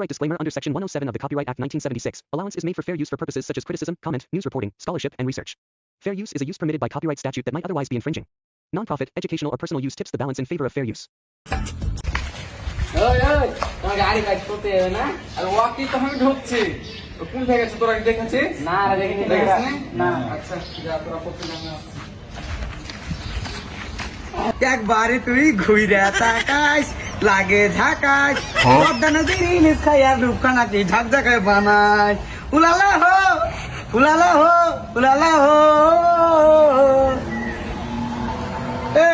Copyright disclaimer under Section 107 of the Copyright Act 1976. Allowance is made for fair use for purposes such as criticism, comment, news reporting, scholarship, and research. Fair use is a use permitted by copyright statute that might otherwise be infringing. Non-profit, educational, or personal use tips the balance in favor of fair use. তোমার গাড়ি কাজ করতে হবে না আর ওয়াকি তো আমি ঢুকছি কোন জায়গা আছে তোরা দেখেছিস না দেখিনি না আচ্ছা যা তোরা করতে না একবারে তুই ঘুরে তাকাস লাগে ঝাকাস পদ্মা নদীর ইলিশ খাই আর রূপখানাকে ঝাকঝাকায় বানাই উলালা হো উলালা হো উলালা হো এ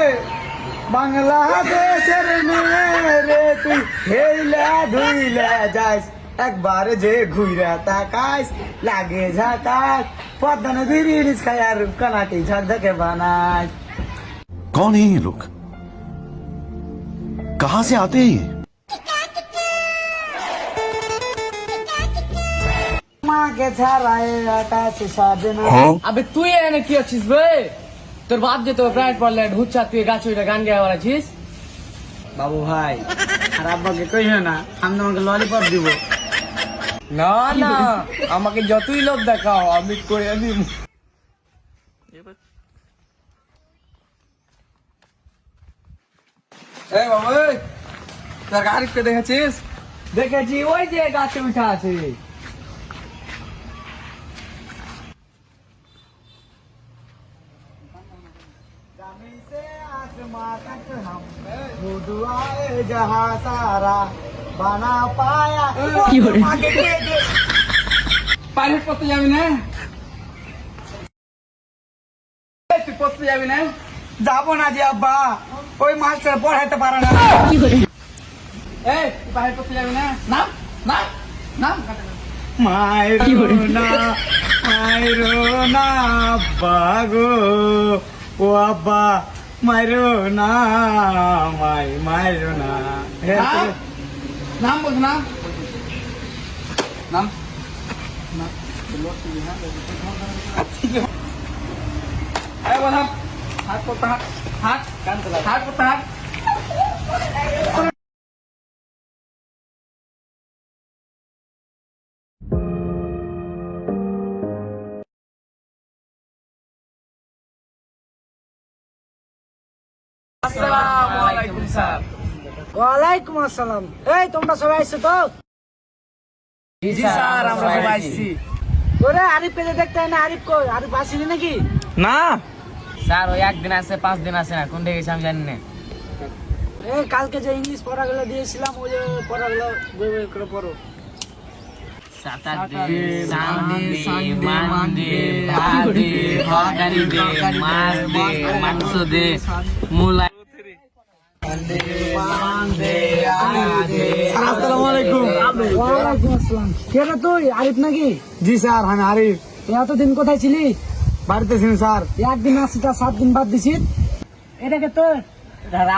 বাংলাদেশের মেয়ে রে তুই হেইলা ধুইলা যাস একবার যে ঘুরে তাকাস লাগে ঝাকাস পদ্মা নদীর ইলিশ খাই আর রূপখানাকে ঝাকঝাকে বানাই। कौन है ये लोग? कहां से आते हैं ये? মাকে ছাড়াই আকাশে সাজে না। আবে তুই এনে কি আছিস বে তোর বাপ যে তো প্রাইড পড়লে ঢুকছা তুই গাছ উইটা গান গাওয়া আছিস বাবু ভাই আর আব্বাকে কইও না আমি তোমাকে ললিপপ দিব। না না আমাকে যতই লোভ দেখাও আমি করে দিব এই বাবা তোর গাড়িকে দেখেছিস দেখেছি ওই যে গাছে উঠা আছে। পাইলট পড়তে যাবি না তুই পড়তে যাবি না যাবো না যে আব্বা ওই মাস্টার পড়াইতে পারে না। এই তুই পাইলট পড়তে যাবি না না না না মাইরো না মাইরো না আব্বা গো ও আব্বা মাইরো না মাইরো না। নাম বল নাম নাম এই বল হাত করতে হাত হাত হাত করতে হাত আসসালামু আলাইকুম স্যার ওয়ালাইকুম আসসালাম। এই তোমরা সবাই আইছো তো? জি স্যার আমরা সবাই আইছি ওরে আরিফ পেলে দেখতে হয় না আরিফ কই আরিফ আসেনি নাকি? না স্যার ওই একদিন আছে 5 দিন আছে না কোন দিকে গেছে আমি জানি না এই কালকে যে ইংলিশ পড়াগুলো দিয়েছিলাম ওই যে পড়াগুলো বই বই করে পড়ো। Saturday, Sunday, Monday, Friday, Saturday, Monday, Monday, Mulai. আসসালামু আলাইকুম। ওয়ালাইকুম আসসালাম। কে রে তুই আরিফ নাকি? জি স্যার আমি আরিফ। এতদিন কোথায় ছিলি? বাড়িতে ছিলাম স্যার। একদিন আসিটা 7 দিন বাদ দিছিস। এটাকে তোর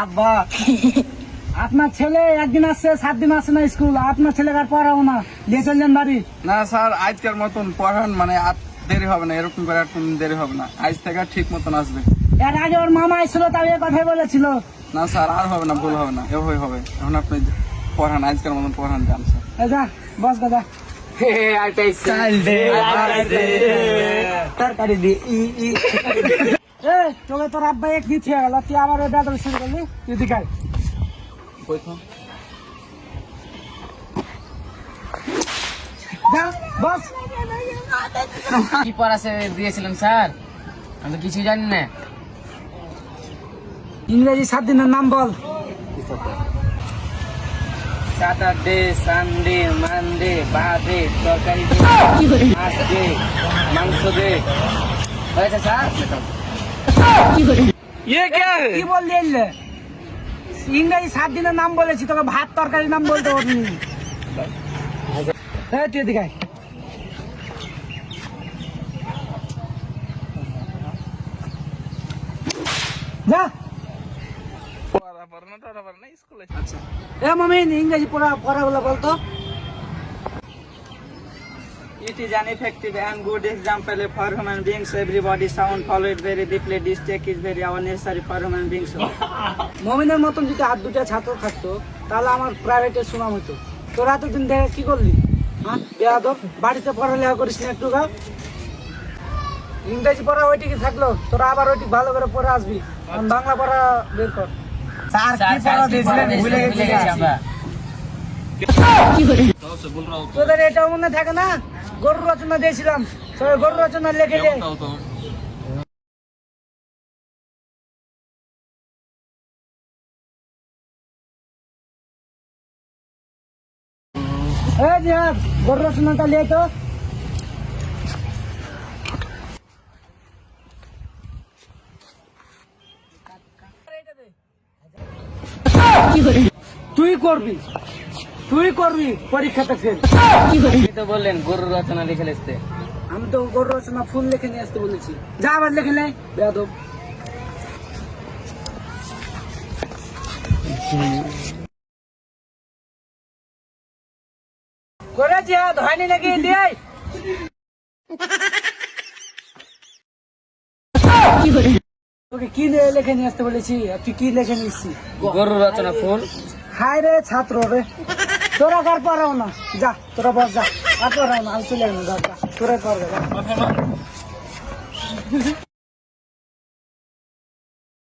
আব্বা আপনার ছেলে একদিন আসছে 7 দিন আসছে না স্কুল আপনার ছেলেকে আর পড়াবো না দিয়ে চললেন বাড়ি। না স্যার আজকের মতন পড়ান মানে আর দেরি হবে না এরকম করে আর কোনো দেরি হবে না আজ থেকে ঠিক মতন আসবে। এর আগে ওর মামা এসেছিল তাও এই কথাই বলেছিল। না স্যার আর হবে না ভুল হবে না এভাবে হবে এখন আপনি পড়ান আজকের মতন পড়ান যান স্যার। যা বস দাদা তরকারি দি তোকে তোর আব্বা এক দিতে গেল তুই আবার ওই বেদর শুরু করলি তুই দিকাই বস কি পড়াছে দিয়েছিলেন স্যার আমি তো কিছুই জানি না। ইংরেজি 7 দিনের নাম বল। স্যাটারডে সানডে মানডে বাদে তরকারি দে মাছ দে মাংস দে হয়েছে স্যার কি বললি ইংরেজি 7 দিনের নাম বলেছি তোকে ভাত তরকারির নাম বলতে পারবি তুই দিকাই যা এ মামিন ইংরেজি পড়াগুলো বলতো। It is an effective and good example for human beings. Everybody sound follow it very deeply. This check is very necessary for human beings. মমিনের মতন যদি আর দুটা ছাত্র থাকতো তাহলে আমার প্রাইভেটে সুনাম হতো। তোরা এতদিন দেখে কি করলি? হ্যাঁ বেয়াদব, বাড়িতে পড়ালেখা করিস না একটু? ইংরেজি পড়া ওইটিকে থাকলো, তোরা আবার ওইটি ভালো করে পড়ে আসবি। এখন বাংলা পড়া বের কর। স্যার কি পড়া দিয়েছিলেন ভুলে গেছি আমরা। তোদের এটাও মনে থাকে না? গরু রচনা দিয়েছিলাম, সবাই গরু রচনা লিখে দে। এই জিহাদ, গরু রচনাটা লিয়ে তো। তুই করবি পরীক্ষাতে ফেল। আপনি তো বললেন গরুর রচনা লিখে লিখতে। আমি তো গরু রচনা ফুল লিখে নিয়ে আসতে বলেছি। যা আবার লিখে নে বেয়াদব। করে জিহাদ হয়নি নাকি? দিয়ে তোকে কি লিখে নিয়ে আসতে বলেছি, আর তুই কি লিখে নিচ্ছি? গরুর রচনা ফুল। হায় রে ছাত্র রে, তোরা কার পড়াও না, যা তোরা বস, যা আর পড়াও না, আমি চলে গেলাম, যা তোরা পড়বে।